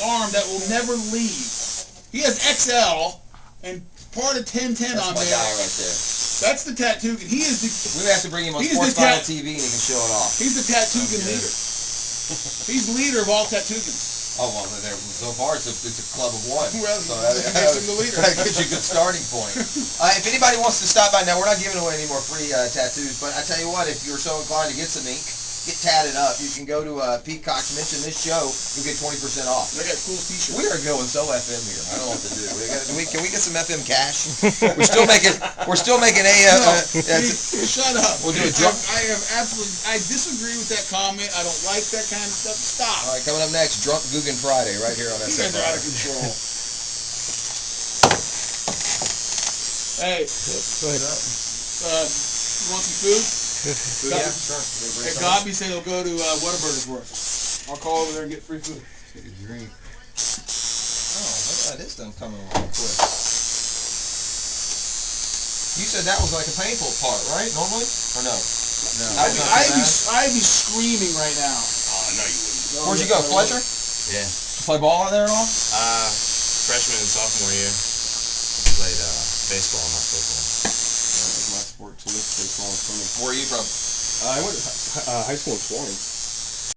arm that will never leave. He has XL and part of 1010 That's on my there. guy right there. That's the Tattoogan. He is the. We have to bring him on He's Sports the Vinyl TV and he can show it off. He's the Tattoogan leader. He's the leader of all Tattoogans. Oh, well, so far it's a club of one. Well, So that makes him the leader. That gives you a good starting point. If anybody wants to stop by, now we're not giving away any more free tattoos, but I tell you what, if you're so inclined to get some ink, get tatted up, you can go to Peacock's, mention this show, you'll get 20% off. They got cool t-shirts. We are going so FM here. I don't know what to do. Can we get some FM cash? We're still making AM. Shut up. We'll do a I disagree with that comment. I don't like that kind of stuff. Stop. All right, coming up next, Drunk Guggen Friday, right here on You FM guys are out of Friday. control. Hey. You want some food? Yeah, sure. Hey, Gobby said he'll go to Whataburger for us. I'll call over there and get free food. Drink. Oh, look at that. This done coming along quick. You said that was like a painful part, right? Normally? Or no? No. I'd be screaming right now. Oh, no, you wouldn't. Where'd you go, Fletcher? Yeah. Play ball out there at all? Freshman and sophomore year, played baseball, not football. That was my sport too, baseball and swimming. Where are you from? I went to high school in Florence.